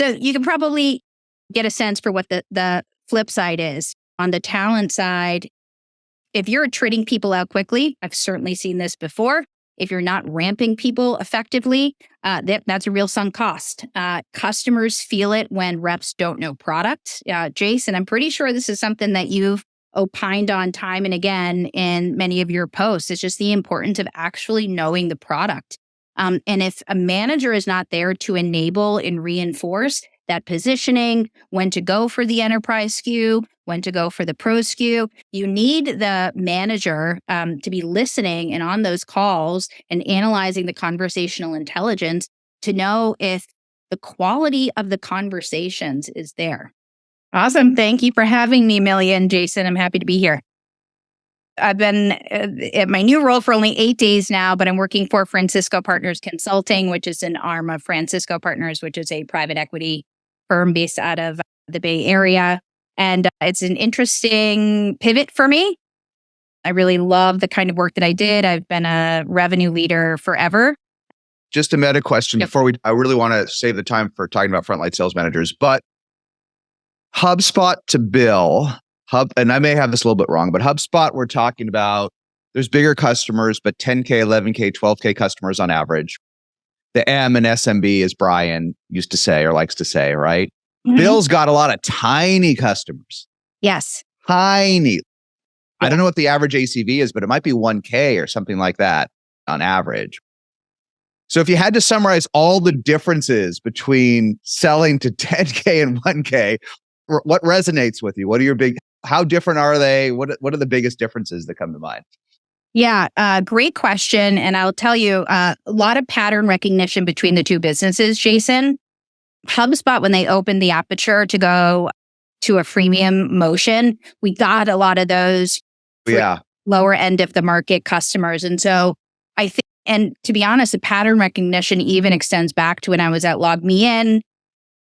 So you can probably get a sense for what the flip side is. On the talent side, if you're treating people out quickly, I've certainly seen this before. If you're not ramping people effectively, that's a real sunk cost. Customers feel it when reps don't know product. Jason, I'm pretty sure this is something that you've opined on time and again in many of your posts. It's just the importance of actually knowing the product. And if a manager is not there to enable and reinforce that positioning, when to go for the enterprise SKU, when to go for the pro SKU, you need the manager to be listening and on those calls and analyzing the conversational intelligence to know if the quality of the conversations is there. Awesome. Thank you for having me, Millie and Jason. I'm happy to be here. I've been at my new role for only 8 days now, but I'm working for Francisco Partners Consulting, which is an arm of Francisco Partners, which is a private equity firm based out of the Bay Area. And it's an interesting pivot for me. I really love the kind of work that I did. I've been a revenue leader forever. Just a meta question before I really want to save the time for talking about frontline sales managers, but HubSpot to BILL, and I may have this a little bit wrong, but HubSpot, we're talking about, there's bigger customers, but 10K, 11K, 12K customers on average. The M and SMB, as Brian used to say or likes to say, right? Mm-hmm. BILL's got a lot of tiny customers. Yes. Tiny. Yeah. I don't know what the average ACV is, but it might be 1K or something like that on average. So if you had to summarize all the differences between selling to 10K and 1K, what resonates with you? What are how different are they? What are the biggest differences that come to mind? Yeah, great question. And I'll tell you, a lot of pattern recognition between the two businesses, Jason. HubSpot, when they opened the aperture to go to a freemium motion, we got a lot of those lower end of the market customers. And so I think, and to be honest, the pattern recognition even extends back to when I was at LogMeIn,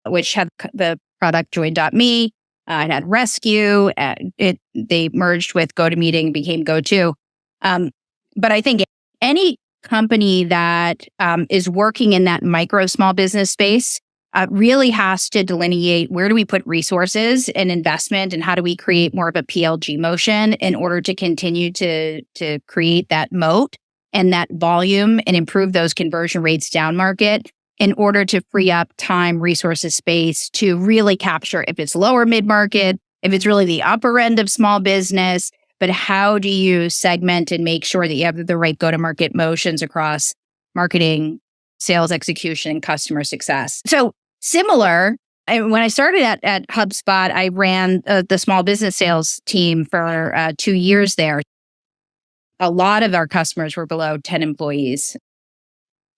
which had the product Join.me. It had Rescue. They merged with GoToMeeting, became GoTo. But I think any company that is working in that micro small business space really has to delineate where do we put resources and investment and how do we create more of a PLG motion in order to continue to create that moat and that volume and improve those conversion rates down market in order to free up time, resources, space to really capture if it's lower mid-market, if it's really the upper end of small business, but how do you segment and make sure that you have the right go-to-market motions across marketing, sales execution, and customer success? So similar, when I started at HubSpot, I ran the small business sales team for 2 years there. A lot of our customers were below 10 employees.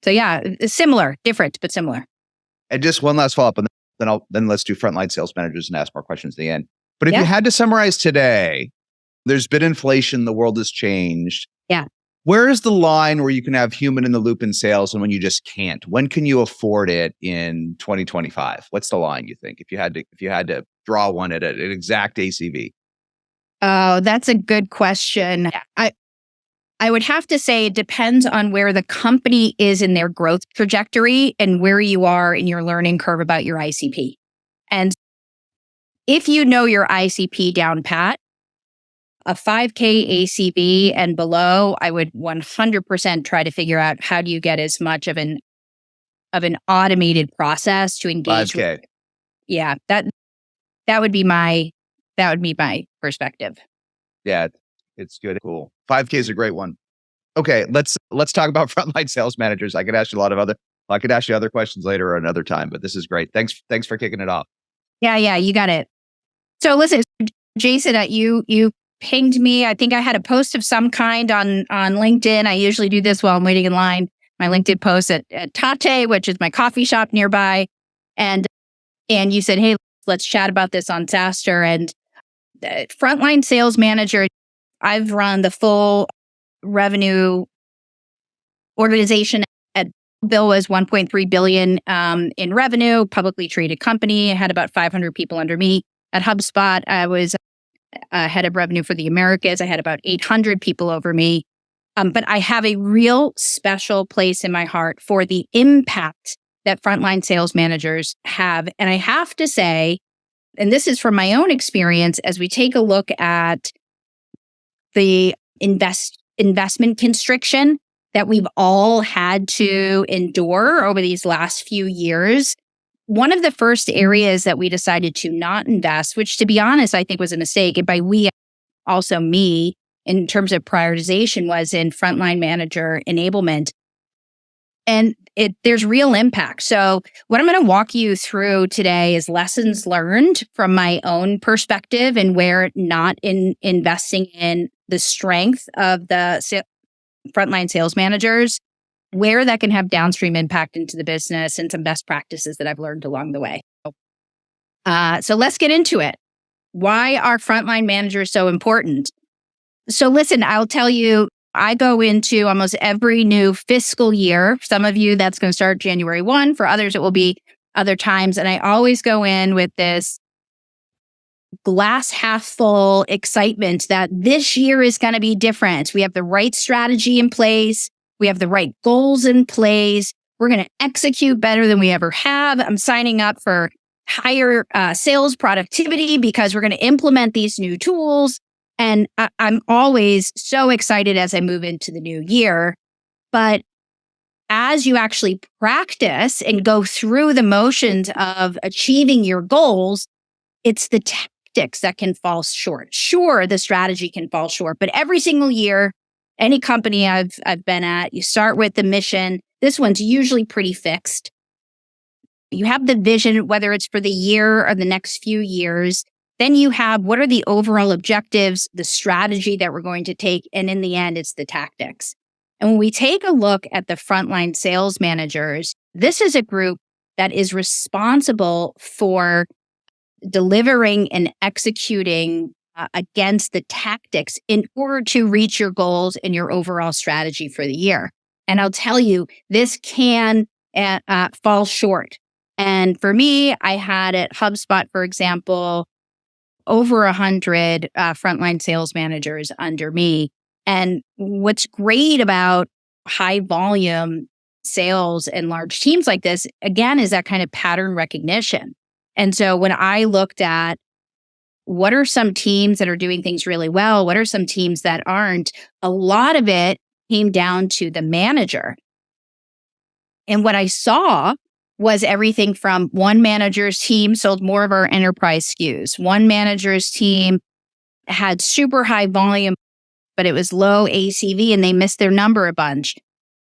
So yeah, similar, different, but similar. And just one last follow-up, and then let's do frontline sales managers and ask more questions at the end. But if you had to summarize today, there's been inflation, the world has changed. Yeah. Where is the line where you can have human in the loop in sales and when you just can't? When can you afford it in 2025? What's the line you think if you had to draw one at an exact ACV? Oh, that's a good question. I would have to say it depends on where the company is in their growth trajectory and where you are in your learning curve about your ICP. And if you know your ICP down pat, a 5K ACV and below, I would 100% try to figure out how do you get as much of an automated process to engage 5K. With. Yeah, that would be my perspective. Yeah, it's good. Cool. 5K is a great one. Okay, let's talk about frontline sales managers. I could ask you other questions later or another time, but this is great. Thanks for kicking it off. Yeah, you got it. So listen, Jason, you pinged me. I think I had a post of some kind on LinkedIn. I usually do this while I'm waiting in line. My LinkedIn post at Tate, which is my coffee shop nearby. And you said, hey, let's chat about this on SaaStr. And frontline sales manager, I've run the full revenue organization at BILL was $1.3 billion in revenue, publicly traded company. I had about 500 people under me. At HubSpot, I was head of revenue for the Americas. I had about 800 people over me. But I have a real special place in my heart for the impact that frontline sales managers have. And I have to say, and this is from my own experience, as we take a look at the investment constriction that we've all had to endure over these last few years, one of the first areas that we decided to not invest, which to be honest, I think was a mistake, and by we, also me, in terms of prioritization, was in frontline manager enablement. And there's real impact. So what I'm going to walk you through today is lessons learned from my own perspective and where not investing in the strength of the frontline sales managers, where that can have downstream impact into the business, and some best practices that I've learned along the way. So let's get into it. Why are frontline managers so important? So listen, I'll tell you, I go into almost every new fiscal year. Some of you, that's going to start January 1. For others, it will be other times. And I always go in with this glass half full excitement that this year is going to be different. We have the right strategy in place. We have the right goals in place. We're going to execute better than we ever have. I'm signing up for higher sales productivity because we're going to implement these new tools. And I'm always so excited as I move into the new year. But as you actually practice and go through the motions of achieving your goals, it's the tactics that can fall short. Sure, the strategy can fall short, but every single year, any company I've been at, you start with the mission. This one's usually pretty fixed. You have the vision, whether it's for the year or the next few years. Then you have what are the overall objectives, the strategy that we're going to take, and in the end, it's the tactics. And when we take a look at the frontline sales managers, this is a group that is responsible for delivering and executing against the tactics in order to reach your goals and your overall strategy for the year. And I'll tell you, this can fall short. And for me, I had at HubSpot, for example, over 100 frontline sales managers under me. And what's great about high volume sales and large teams like this, again, is that kind of pattern recognition. And so when I looked at what are some teams that are doing things really well, what are some teams that aren't, a lot of it came down to the manager. And what I saw was everything from one manager's team sold more of our enterprise SKUs. One manager's team had super high volume, but it was low ACV and they missed their number a bunch.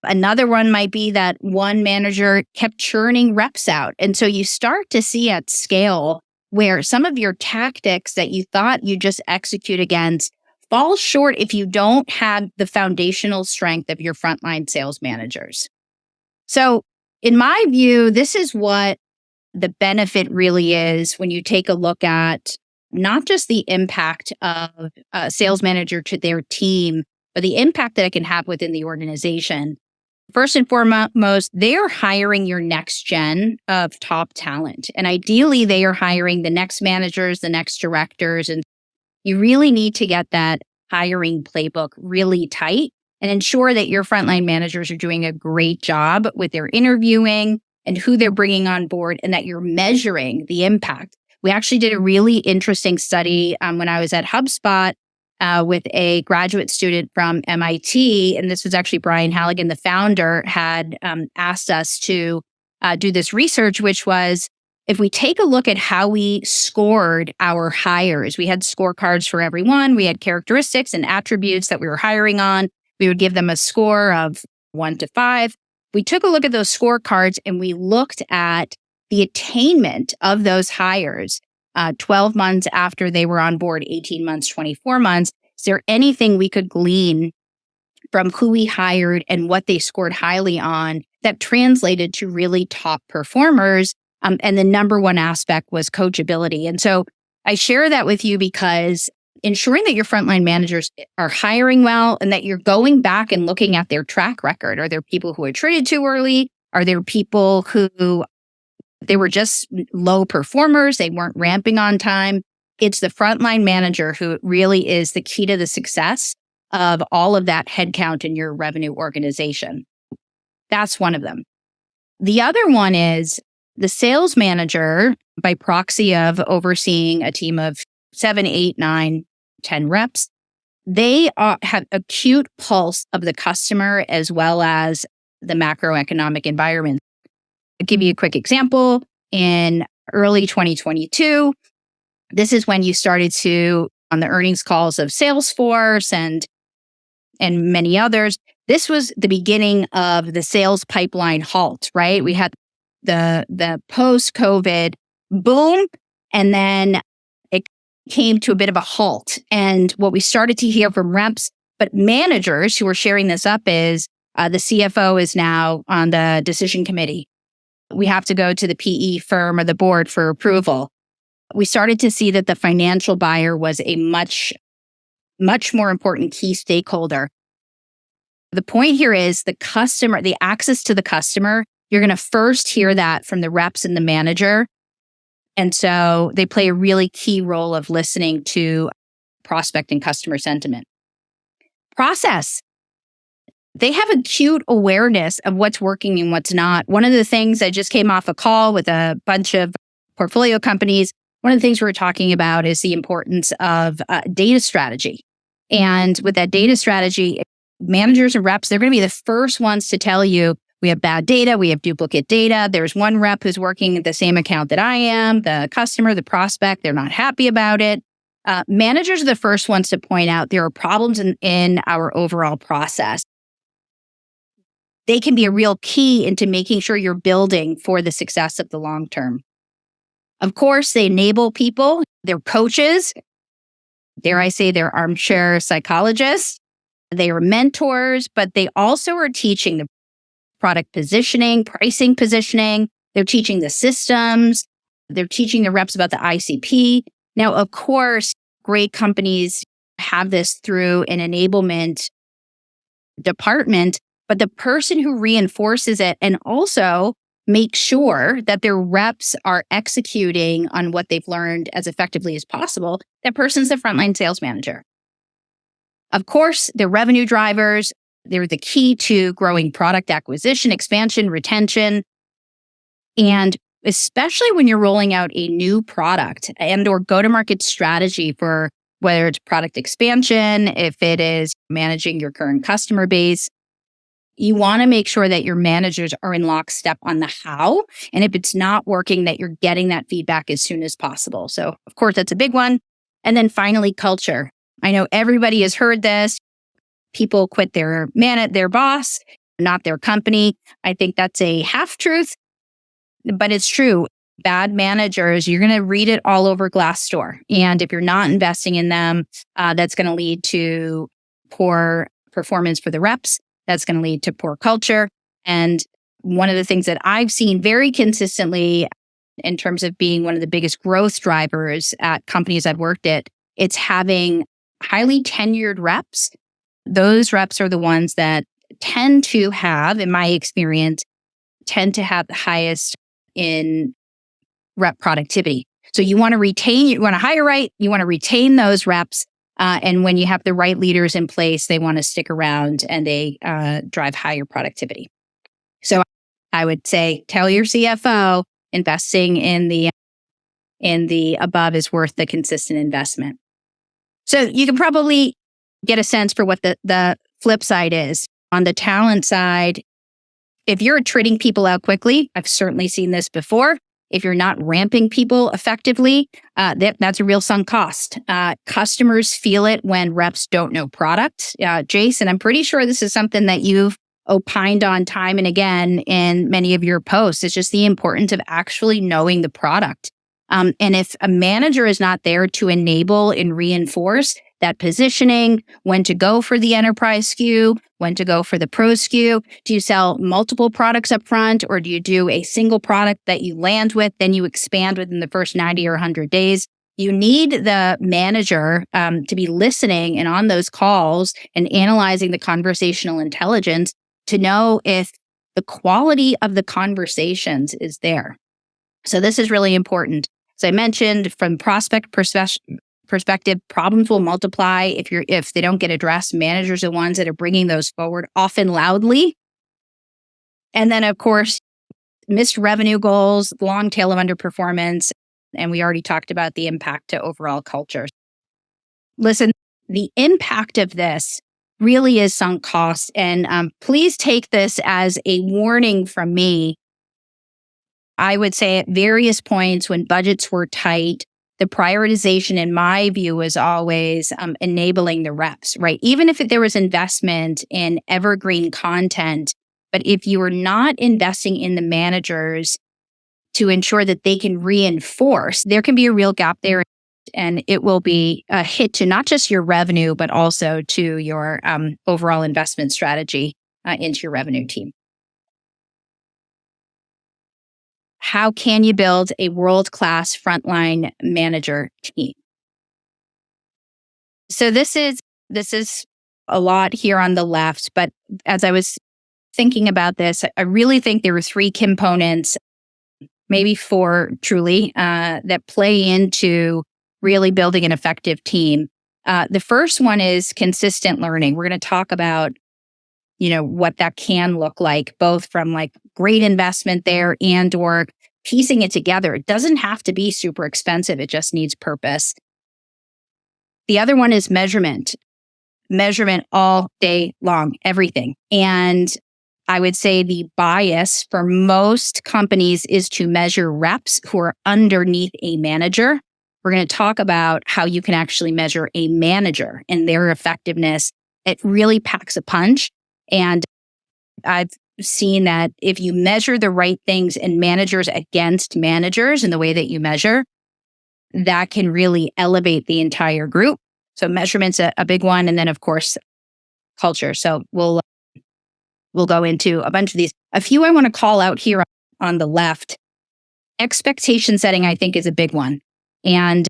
Another one might be that one manager kept churning reps out. And so you start to see at scale where some of your tactics that you thought you just execute against fall short if you don't have the foundational strength of your frontline sales managers. So in my view, this is what the benefit really is when you take a look at not just the impact of a sales manager to their team, but the impact that it can have within the organization. First and foremost, they are hiring your next gen of top talent. And ideally, they are hiring the next managers, the next directors. And you really need to get that hiring playbook really tight and ensure that your frontline managers are doing a great job with their interviewing and who they're bringing on board, and that you're measuring the impact. We actually did a really interesting study when I was at HubSpot with a graduate student from MIT. And this was actually Brian Halligan, the founder, had asked us to do this research, which was if we take a look at how we scored our hires, we had scorecards for everyone. We had characteristics and attributes that we were hiring on. We would give them a score of 1 to 5. We took a look at those scorecards and we looked at the attainment of those hires 12 months after they were on board, 18 months, 24 months. Is there anything we could glean from who we hired and what they scored highly on that translated to really top performers? And the number one aspect was coachability. And so I share that with you because ensuring that your frontline managers are hiring well and that you're going back and looking at their track record. Are there people who are treated too early? Are there people who they were just low performers? They weren't ramping on time. It's the frontline manager who really is the key to the success of all of that headcount in your revenue organization. That's one of them. The other one is the sales manager, by proxy of overseeing a team of 7, 8, 9, 10 reps. They have acute pulse of the customer as well as the macroeconomic environment. I'll give you a quick example. In early 2022, this is when you started to, on the earnings calls of Salesforce and many others, this was the beginning of the sales pipeline halt, right? We had the post-COVID boom, and then it came to a bit of a halt. And what we started to hear from reps, but managers who were sharing this up is the CFO is now on the decision committee. We have to go to the PE firm or the board for approval. We started to see that the financial buyer was a much more important key stakeholder. The point here is the customer, the access to the customer. You're going to first hear that from the reps and the manager. And so they play a really key role of listening to prospect and customer sentiment. Process. They have acute awareness of what's working and what's not. One of the things, I just came off a call with a bunch of portfolio companies. One of the things we were talking about is the importance of data strategy. And with that data strategy, managers and reps, they're going to be the first ones to tell you, we have bad data, we have duplicate data. There's one rep who's working at the same account that I am, the customer, the prospect, they're not happy about it. Managers are the first ones to point out there are problems in our overall process. They can be a real key into making sure you're building for the success of the long term. Of course, they enable people. They're coaches. Dare I say they're armchair psychologists. They are mentors, but they also are teaching the product positioning, pricing positioning. They're teaching the systems. They're teaching the reps about the ICP. Now, of course, great companies have this through an enablement department, but the person who reinforces it and also make sure that their reps are executing on what they've learned as effectively as possible, that person's the frontline sales manager. Of course, they're revenue drivers. They're the key to growing product acquisition, expansion, retention. And especially when you're rolling out a new product and or go-to-market strategy for whether it's product expansion, if it is managing your current customer base, you want to make sure that your managers are in lockstep on the how. And if it's not working, that you're getting that feedback as soon as possible. So, of course, that's a big one. And then finally, culture. I know everybody has heard this. People quit their boss, not their company. I think that's a half-truth, but it's true. Bad managers, you're going to read it all over Glassdoor. And if you're not investing in them, that's going to lead to poor performance for the reps. That's going to lead to poor culture. And one of the things that I've seen very consistently in terms of being one of the biggest growth drivers at companies I've worked at, it's having highly tenured reps. Those reps are the ones that tend to have, in my experience, the highest in rep productivity. So you want to hire right, you want to retain those reps. And when you have the right leaders in place, they want to stick around and they drive higher productivity. So I would say, tell your CFO investing in the above is worth the consistent investment. So you can probably get a sense for what the flip side is. On the talent side, if you're attriting people out quickly, I've certainly seen this before. If you're not ramping people effectively, that's a real sunk cost. Customers feel it when reps don't know product. Jason, I'm pretty sure this is something that you've opined on time and again in many of your posts. It's just the importance of actually knowing the product. And if a manager is not there to enable and reinforce that positioning, when to go for the enterprise SKU, when to go for the pro SKU, do you sell multiple products up front, or do you do a single product that you land with, then you expand within the first 90 or 100 days? You need the manager to be listening and on those calls and analyzing the conversational intelligence to know if the quality of the conversations is there. So this is really important. As I mentioned, from prospect perspective, problems will multiply if they don't get addressed. Managers are the ones that are bringing those forward, often loudly. And then, of course, missed revenue goals, long tail of underperformance, and we already talked about the impact to overall culture. Listen, the impact of this really is sunk costs. And please take this as a warning from me. I would say at various points when budgets were tight, the prioritization, in my view, was always enabling the reps, right? Even if there was investment in evergreen content, but if you were not investing in the managers to ensure that they can reinforce, there can be a real gap there. And it will be a hit to not just your revenue, but also to your overall investment strategy into your revenue team. How can you build a world-class frontline manager team? So this is a lot here on the left, but as I was thinking about this, I really think there were three components, maybe four truly, that play into really building an effective team. The first one is consistent learning. We're going to talk about, what that can look like, both from like great investment there and or piecing it together. It doesn't have to be super expensive. It just needs purpose. The other one is measurement. Measurement all day long, everything. And I would say the bias for most companies is to measure reps who are underneath a manager. We're going to talk about how you can actually measure a manager and their effectiveness. It really packs a punch. And I've seen that if you measure the right things and managers against managers in the way that you measure, that can really elevate the entire group. So measurement's a big one. And then, of course, culture. So we'll go into a bunch of these. A few I want to call out here on the left. Expectation setting, I think, is a big one. And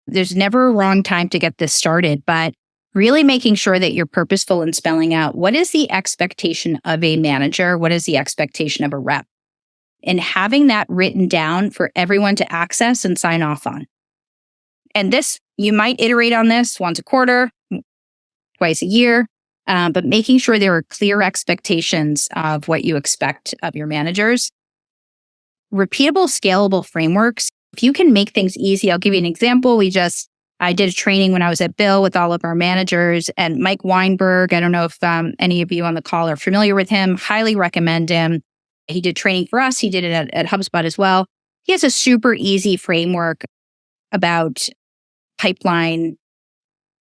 there's never a wrong time to get this started, but really making sure that you're purposeful in spelling out what is the expectation of a manager, what is the expectation of a rep, and having that written down for everyone to access and sign off on. And this, you might iterate on this once a quarter, twice a year, but making sure there are clear expectations of what you expect of your managers. Repeatable, scalable frameworks. If you can make things easy, I'll give you an example. I did a training when I was at BILL with all of our managers, and Mike Weinberg, I don't know if any of you on the call are familiar with him, highly recommend him. He did training for us. He did it at HubSpot as well. He has a super easy framework about pipeline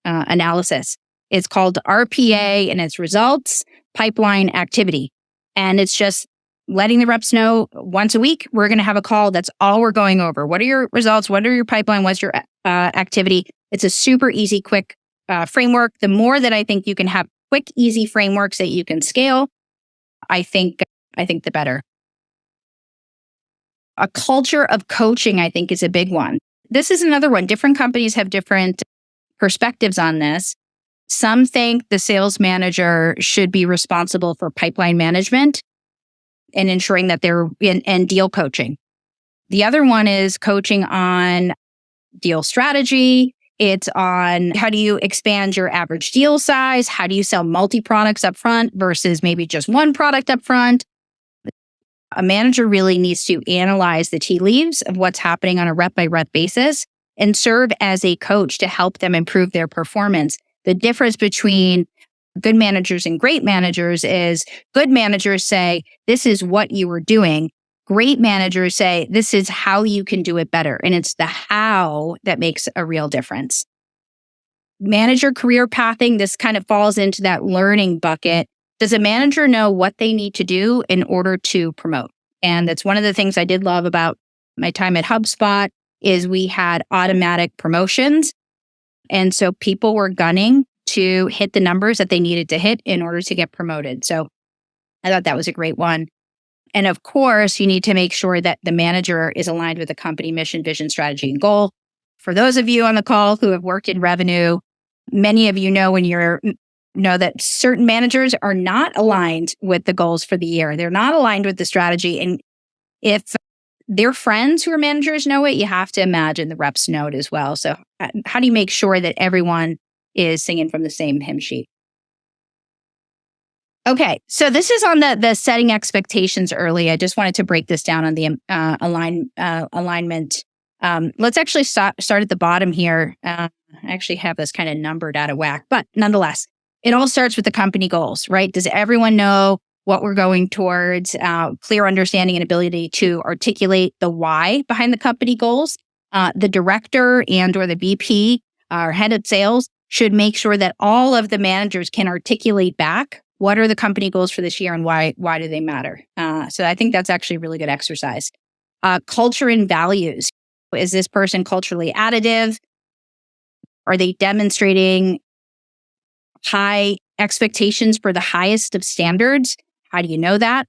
analysis. It's called RPA, and it's results, pipeline, activity. And it's just letting the reps know once a week, we're going to have a call. That's all we're going over. What are your results? What are your pipeline? What's your activity? It's a super easy, quick framework. The more that I think you can have quick, easy frameworks that you can scale, I think the better. A culture of coaching, I think, is a big one. This is another one. Different companies have different perspectives on this. Some think the sales manager should be responsible for pipeline management and ensuring that they're in deal coaching. The other one is coaching on deal strategy. It's on how do you expand your average deal size? How do you sell multi-products up front versus maybe just one product up front? A manager really needs to analyze the tea leaves of what's happening on a rep by rep basis and serve as a coach to help them improve their performance. The difference between good managers and great managers is good managers say, this is what you were doing. Great managers say, this is how you can do it better. And it's the how that makes a real difference. Manager career pathing, this kind of falls into that learning bucket. Does a manager know what they need to do in order to promote? And that's one of the things I did love about my time at HubSpot is we had automatic promotions. And so people were gunning to hit the numbers that they needed to hit in order to get promoted. So I thought that was a great one. And of course, you need to make sure that the manager is aligned with the company mission, vision, strategy, and goal. For those of you on the call who have worked in revenue, many of you know that certain managers are not aligned with the goals for the year. They're not aligned with the strategy. And if their friends who are managers know it, you have to imagine the reps know it as well. So how do you make sure that everyone is singing from the same hymn sheet? Okay, so this is on the setting expectations early. I just wanted to break this down on the alignment. Let's actually start at the bottom here. I actually have this kind of numbered out of whack, but nonetheless, it all starts with the company goals, right? Does everyone know what we're going towards? Clear understanding and ability to articulate the why behind the company goals. The director and or the BP, our head of sales, should make sure that all of the managers can articulate back what are the company goals for this year and why do they matter. So I think that's actually a really good exercise. Culture and values. Is this person culturally additive? Are they demonstrating high expectations for the highest of standards? How do you know that?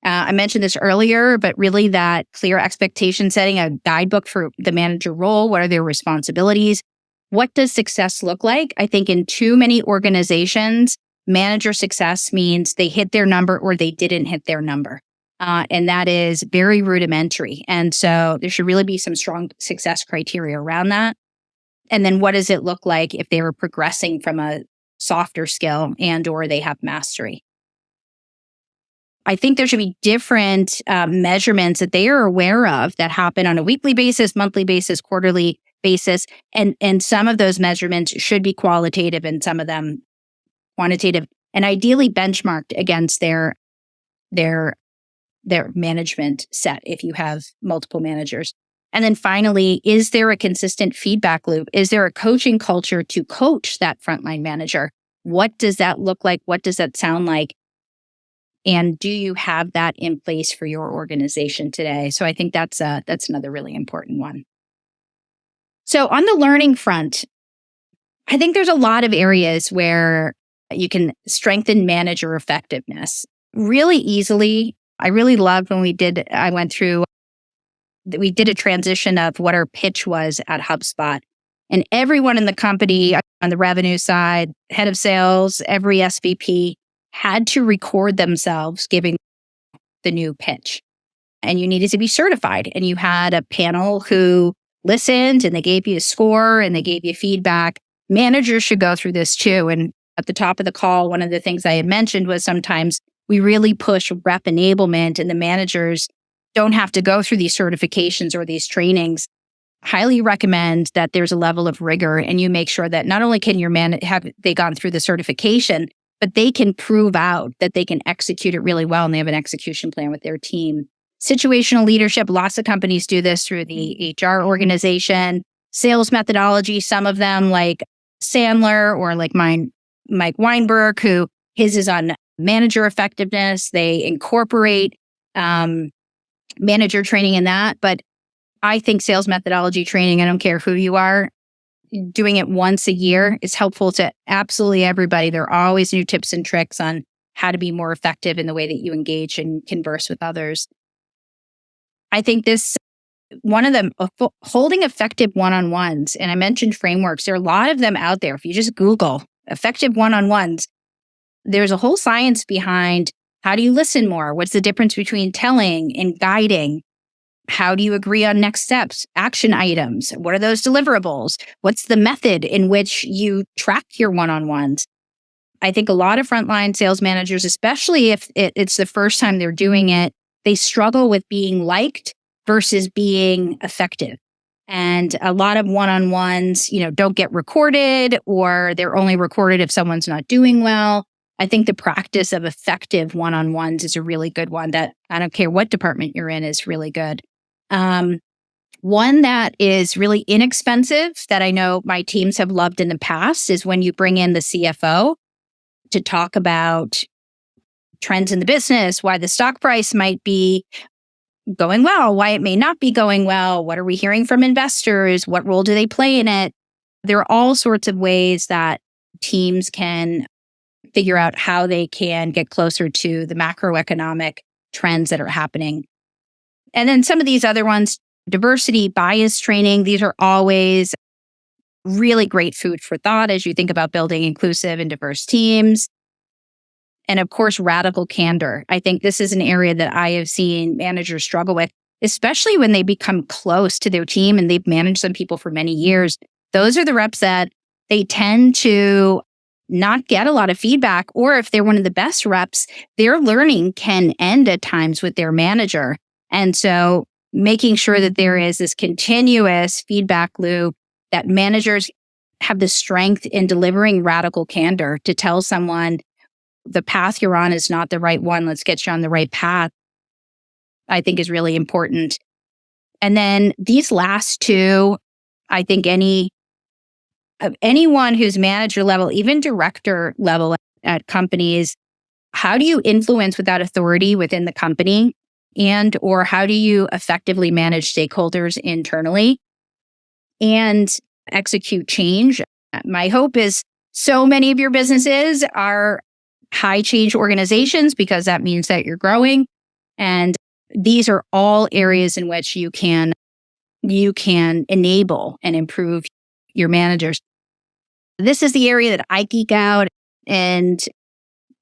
I mentioned this earlier, but really that clear expectation setting, a guidebook for the manager role. What are their responsibilities? What does success look like? I think in too many organizations, manager success means they hit their number or they didn't hit their number. And that is very rudimentary. And so there should really be some strong success criteria around that. And then what does it look like if they were progressing from a softer skill and or they have mastery? I think there should be different measurements that they are aware of that happen on a weekly basis, monthly basis, quarterly basis. And some of those measurements should be qualitative and some of them quantitative, and ideally benchmarked against their management set if you have multiple managers. And then finally, is there a consistent feedback loop? Is there a coaching culture to coach that frontline manager? What does that look like? What does that sound like? And do you have that in place for your organization today? So I think that's another really important one. So on the learning front, I think there's a lot of areas where you can strengthen manager effectiveness really easily. I really loved when we did a transition of what our pitch was at HubSpot. And everyone in the company on the revenue side, head of sales, every SVP had to record themselves giving the new pitch. And you needed to be certified. And you had a panel who listened and they gave you a score and they gave you feedback. Managers should go through this too. And at the top of the call, one of the things I had mentioned was sometimes we really push rep enablement and the managers don't have to go through these certifications or these trainings. Highly recommend that there's a level of rigor and you make sure that not only can your have they gone through the certification, but they can prove out that they can execute it really well and they have an execution plan with their team. Situational leadership, lots of companies do this through the HR organization. Sales methodology, some of them like Sandler or like Mike Weinberg, who his is on manager effectiveness. They incorporate manager training in that. But I think sales methodology training, I don't care who you are, doing it once a year is helpful to absolutely everybody. There are always new tips and tricks on how to be more effective in the way that you engage and converse with others. I think one of them, holding effective one-on-ones, and I mentioned frameworks. There are a lot of them out there. If you just Google effective one-on-ones, there's a whole science behind how do you listen more? What's the difference between telling and guiding? How do you agree on next steps, action items? What are those deliverables? What's the method in which you track your one-on-ones? I think a lot of frontline sales managers, especially if it's the first time they're doing it, they struggle with being liked versus being effective. And a lot of one-on-ones, don't get recorded or they're only recorded if someone's not doing well. I think the practice of effective one-on-ones is a really good one that I don't care what department you're in is really good. One that is really inexpensive that I know my teams have loved in the past is when you bring in the CFO to talk about trends in the business, why the stock price might be going well, why it may not be going well, what are we hearing from investors, what role do they play in it? There are all sorts of ways that teams can figure out how they can get closer to the macroeconomic trends that are happening. And then some of these other ones, diversity, bias training, these are always really great food for thought as you think about building inclusive and diverse teams. And of course, radical candor. I think this is an area that I have seen managers struggle with, especially when they become close to their team and they've managed some people for many years. Those are the reps that they tend to not get a lot of feedback, or if they're one of the best reps, their learning can end at times with their manager. And so making sure that there is this continuous feedback loop, that managers have the strength in delivering radical candor to tell someone the path you're on is not the right one. Let's get you on the right path, I think is really important. And then these last two, I think anyone who's manager level, even director level at companies, how do you influence without authority within the company? And or how do you effectively manage stakeholders internally and execute change? My hope is so many of your businesses are high change organizations, because that means that you're growing. And these are all areas in which you can enable and improve your managers. This is the area that I geek out and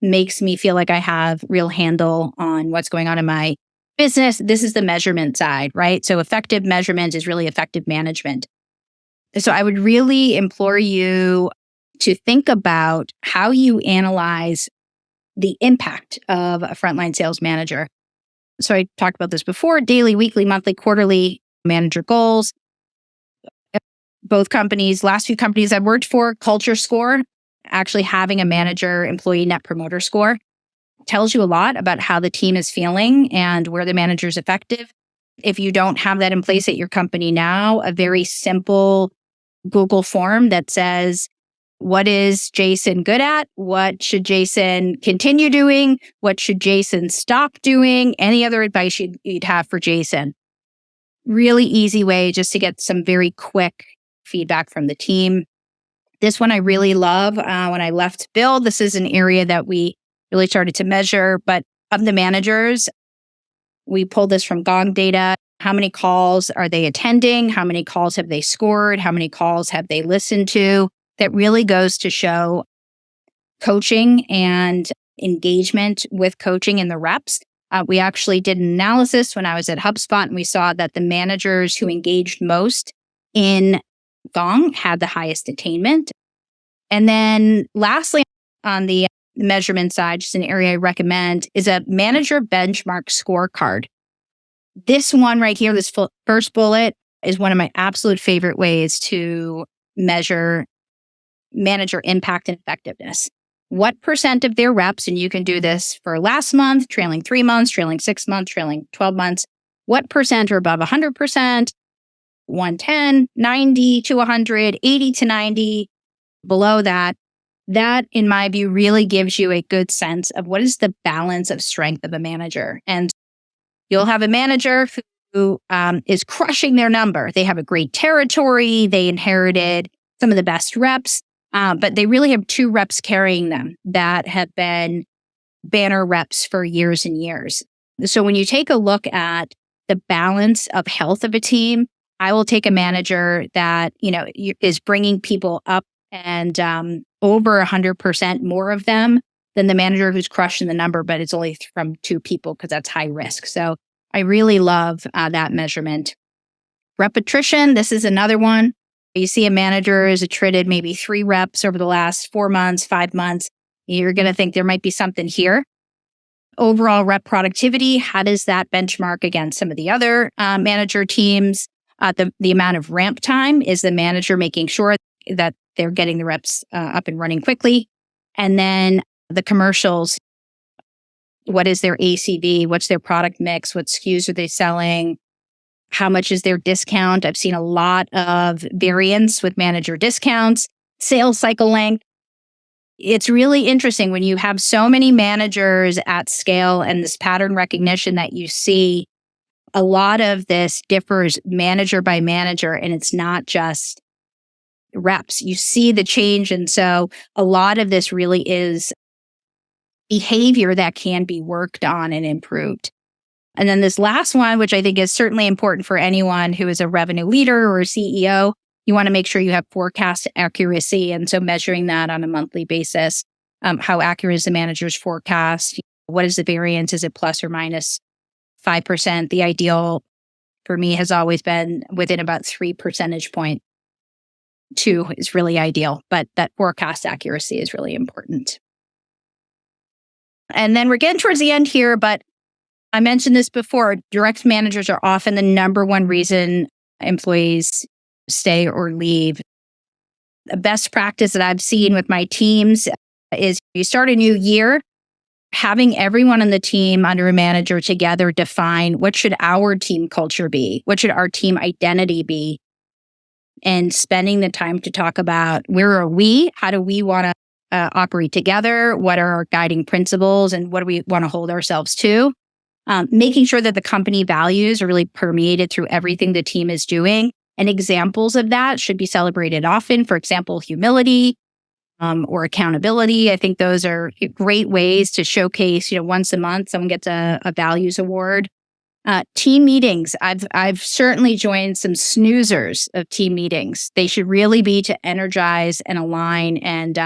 makes me feel like I have real handle on what's going on in my business. This is the measurement side, right? So effective measurement is really effective management. So I would really implore you to think about how you analyze the impact of a frontline sales manager. So I talked about this before: daily, weekly, monthly, quarterly manager goals. Both companies, last few companies I've worked for, culture score, actually having a manager employee net promoter score tells you a lot about how the team is feeling and where the manager is effective. If you don't have that in place at your company now, a very simple Google form that says, what is Jason good at? What should Jason continue doing? What should Jason stop doing? Any other advice you'd have for Jason? Really easy way just to get some very quick feedback from the team. This one I really love. When I left BILL, this is an area that we really started to measure, but of the managers, we pulled this from Gong data. How many calls are they attending? How many calls have they scored? How many calls have they listened to? That really goes to show coaching and engagement with coaching in the reps. We actually did an analysis when I was at HubSpot, and we saw that the managers who engaged most in Gong had the highest attainment. And then lastly, on the measurement side, just an area I recommend, is a manager benchmark scorecard. This one right here, this first bullet, is one of my absolute favorite ways to measure manager impact and effectiveness. What percent of their reps, and you can do this for last month, trailing 3 months, trailing 6 months, trailing 12 months, what percent are above 100%, 110, 90 to 100, 80 to 90, below that? That, in my view, really gives you a good sense of what is the balance of strength of a manager. And you'll have a manager who is crushing their number. They have a great territory. They inherited some of the best reps, but they really have 2 reps carrying them that have been banner reps for years and years. So when you take a look at the balance of health of a team, I will take a manager that, is bringing people up and over 100% more of them than the manager who's crushing the number, but it's only from 2 people because that's high risk. So I really love that measurement. Rep attrition, this is another one. You see a manager has attrited maybe 3 reps over the last 4 months, 5 months. You're going to think there might be something here. Overall rep productivity, how does that benchmark against some of the other manager teams? The amount of ramp time, is the manager making sure that they're getting the reps up and running quickly? And then the commercials, what is their ACV? What's their product mix? What SKUs are they selling? How much is their discount? I've seen a lot of variance with manager discounts, sales cycle length. It's really interesting when you have so many managers at scale and this pattern recognition that you see. A lot of this differs manager by manager, and it's not just reps. You see the change. And so a lot of this really is behavior that can be worked on and improved. And then this last one, which I think is certainly important for anyone who is a revenue leader or a CEO, you want to make sure you have forecast accuracy. And so measuring that on a monthly basis, how accurate is the manager's forecast? What is the variance? Is it plus or minus 5%? The ideal for me has always been within about 3 percentage points. 2 is really ideal, but that forecast accuracy is really important. And then we're getting towards the end here, but I mentioned this before. Direct managers are often the number one reason employees stay or leave. The best practice that I've seen with my teams is you start a new year, having everyone on the team under a manager together define what should our team culture be? What should our team identity be? And spending the time to talk about where are we? How do we want to operate together? What are our guiding principles? And what do we want to hold ourselves to? Making sure that the company values are really permeated through everything the team is doing. And examples of that should be celebrated often. For example, humility or accountability. I think those are great ways to showcase, once a month, someone gets a values award. Team meetings. I've certainly joined some snoozers of team meetings. They should really be to energize and align. And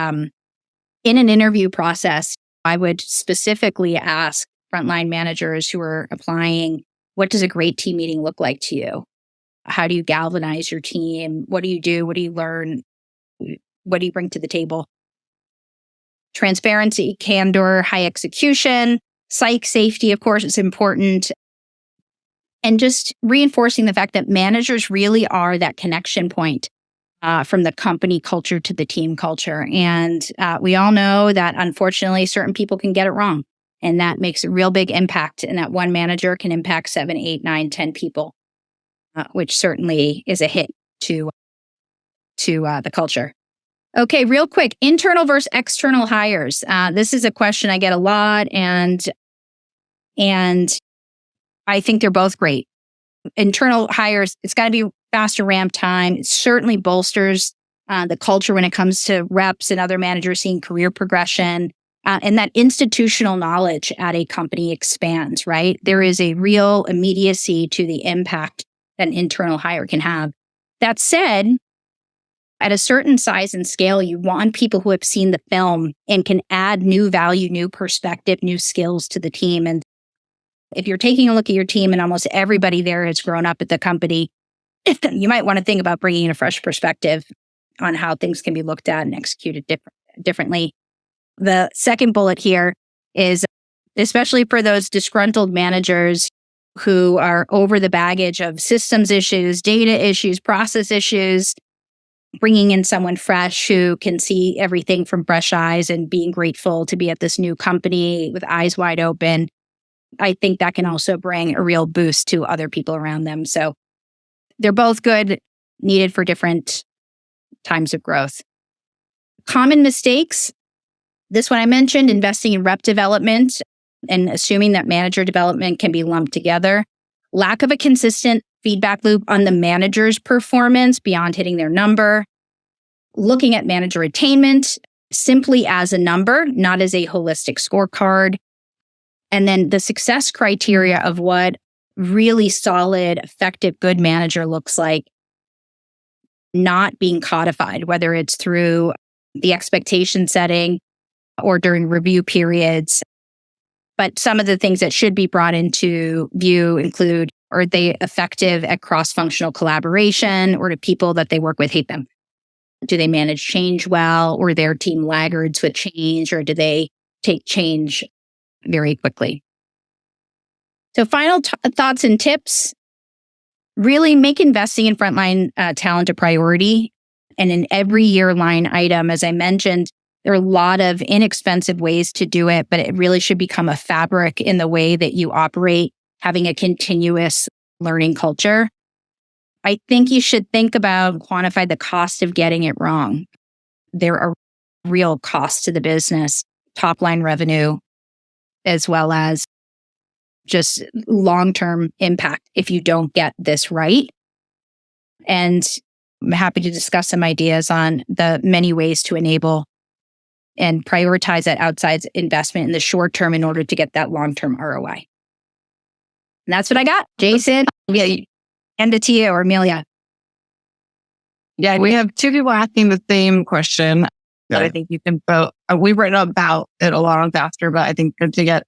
in an interview process, I would specifically ask frontline managers who are applying, what does a great team meeting look like to you? How do you galvanize your team? What do you do? What do you learn? What do you bring to the table? Transparency, candor, high execution, psych safety, of course, is important. And just reinforcing the fact that managers really are that connection point from the company culture to the team culture. And we all know that unfortunately, certain people can get it wrong. And that makes a real big impact. And that one manager can impact 7, 8, 9, 10 people, which certainly is a hit to the culture. Okay, real quick, internal versus external hires. This is a question I get a lot, and I think they're both great. Internal hires, it's got to be faster ramp time. It certainly bolsters the culture when it comes to reps and other managers seeing career progression. And that institutional knowledge at a company expands, right? There is a real immediacy to the impact that an internal hire can have. That said, at a certain size and scale, you want people who have seen the film and can add new value, new perspective, new skills to the team. And if you're taking a look at your team and almost everybody there has grown up at the company, you might want to think about bringing in a fresh perspective on how things can be looked at and executed differently. The second bullet here is, especially for those disgruntled managers who are over the baggage of systems issues, data issues, process issues, bringing in someone fresh who can see everything from fresh eyes and being grateful to be at this new company with eyes wide open. I think that can also bring a real boost to other people around them. So they're both good, needed for different times of growth. Common mistakes. This one I mentioned, investing in rep development and assuming that manager development can be lumped together. Lack of a consistent feedback loop on the manager's performance beyond hitting their number. Looking at manager attainment simply as a number, not as a holistic scorecard. And then the success criteria of what really solid, effective, good manager looks like not being codified, whether it's through the expectation setting or during review periods. But some of the things that should be brought into view include, are they effective at cross-functional collaboration, or do people that they work with hate them? Do they manage change well, or their team laggards with change, or do they take change very quickly? So final thoughts and tips, really make investing in frontline talent a priority. And in every year line item, as I mentioned, there are a lot of inexpensive ways to do it, but it really should become a fabric in the way that you operate, having a continuous learning culture. I think you should think about quantify the cost of getting it wrong. There are real costs to the business, top line revenue, as well as just long-term impact if you don't get this right. And I'm happy to discuss some ideas on the many ways to enable and prioritize that outside investment in the short term in order to get that long-term ROI. And that's what I got. Jason, hand it to you, or Amelia. Yeah, we have two people asking the same question. That I think you can both. We've written about it a lot on SaaStr, but I think good to get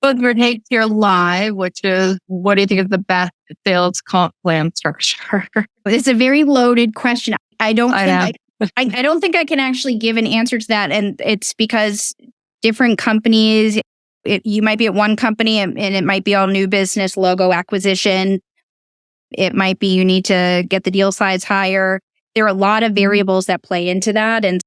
both of your takes here live, which is, what do you think is the best sales comp plan structure? It's a very loaded question. I don't think I don't think I can actually give an answer to that. And it's because different companies, you might be at one company and it might be all new business, logo acquisition. It might be you need to get the deal size higher. There are a lot of variables that play into that. And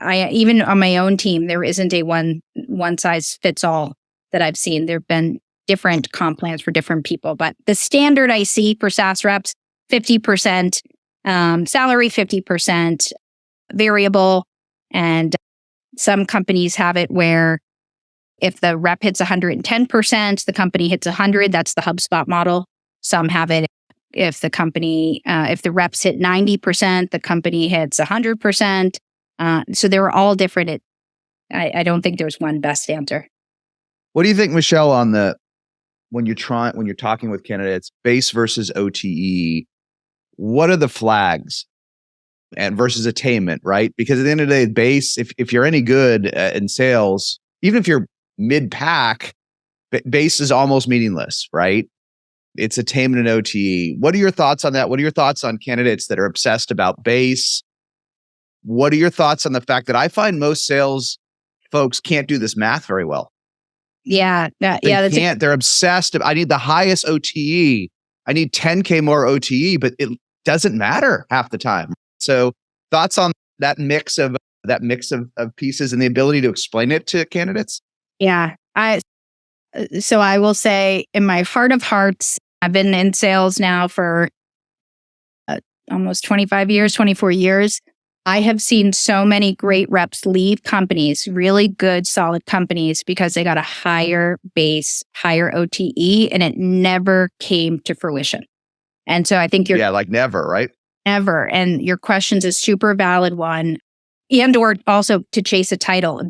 even on my own team, there isn't a one size fits all that I've seen. There have been different comp plans for different people. But the standard I see for SaaS reps, 50% salary, 50% variable. And some companies have it where if the rep hits 110%, the company hits 100. That's the HubSpot model. Some have it if the reps hit 90%, the company hits 100%. So they're all different. I don't think there's one best answer. What do you think, Michelle, on when you're talking with candidates, base versus OTE? What are the flags and versus attainment, right? Because at the end of the day, base, if you're any good in sales, even if you're mid-pack, base is almost meaningless, right? It's attainment and OTE. What are your thoughts on that? What are your thoughts on candidates that are obsessed about base? What are your thoughts on the fact that I find most sales folks can't do this math very well? Yeah. They're obsessed. I need the highest OTE. I need 10K more OTE, but it doesn't matter half the time. So thoughts on that mix of pieces and the ability to explain it to candidates? Yeah. So I will say, in my heart of hearts, I've been in sales now for almost 25 years, 24 years. I have seen so many great reps leave companies, really good, solid companies, because they got a higher base, higher OTE, and it never came to fruition. And so I think like never, right? Never. And your question's a super valid one. And or also to chase a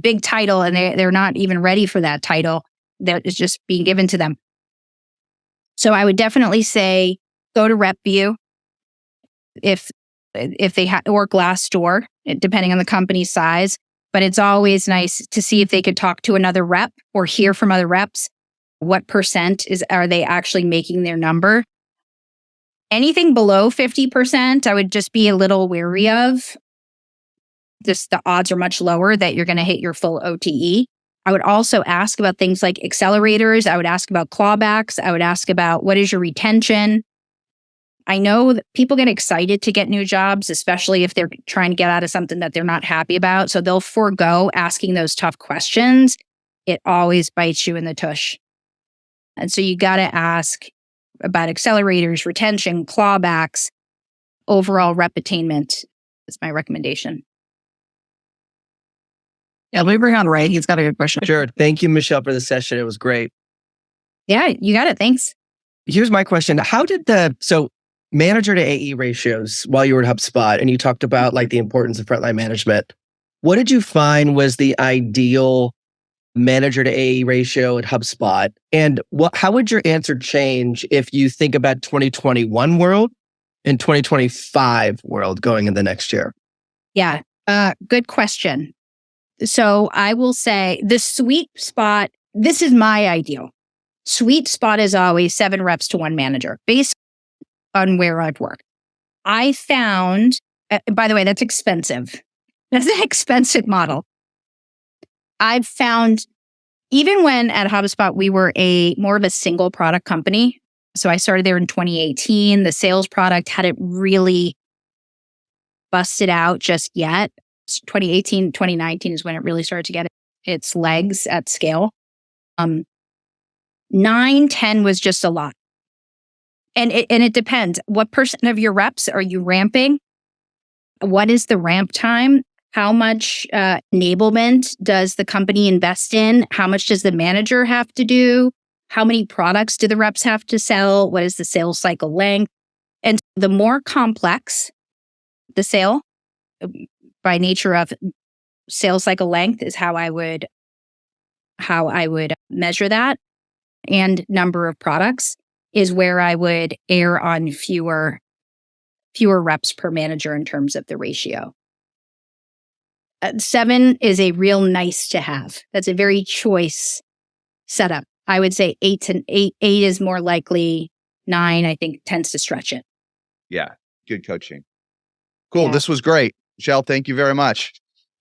big title, and they're not even ready for that title that is just being given to them. So I would definitely say go to RepView if they have, or Glassdoor, depending on the company's size. But it's always nice to see if they could talk to another rep or hear from other reps. What percent are they actually making their number? Anything below 50%, I would just be a little wary of. Just the odds are much lower that you're going to hit your full OTE. I would also ask about things like accelerators. I would ask about clawbacks. I would ask about what is your retention. I know that people get excited to get new jobs, especially if they're trying to get out of something that they're not happy about. So they'll forego asking those tough questions. It always bites you in the tush. And so you got to ask about accelerators, retention, clawbacks, overall rep attainment is my recommendation. Yeah, let me bring on Ray. He's got a good question. Sure. Thank you, Michelle, for the session. It was great. Yeah, you got it. Thanks. Here's my question. How did manager to AE ratios while you were at HubSpot, and you talked about like the importance of frontline management, what did you find was the ideal manager to AE ratio at HubSpot? And how would your answer change if you think about 2021 world and 2025 world going in the next year? Yeah, good question. So I will say the sweet spot, this is my ideal. Sweet spot is always 7 reps to 1 manager based on where I've worked. I found, by the way, that's expensive. That's an expensive model. I've found, even when at HubSpot, we were more of a single product company. So I started there in 2018. The sales product hadn't really busted out just yet. 2018, 2019 is when it really started to get its legs at scale. 9, 10 was just a lot. And it depends. What percent of your reps are you ramping? What is the ramp time? How much enablement does the company invest in? How much does the manager have to do? How many products do the reps have to sell? What is the sales cycle length? And the more complex the sale, by nature of sales cycle length, is how I would measure that. And number of products is where I would err on fewer reps per manager in terms of the ratio. 7 is a real nice to have. That's a very choice setup. I would say 8 is more likely. 9, I think, tends to stretch it. Yeah, good coaching. Cool. Yeah. This was great. Michelle, thank you very much.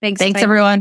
Thanks. Thanks, Bye. everyone.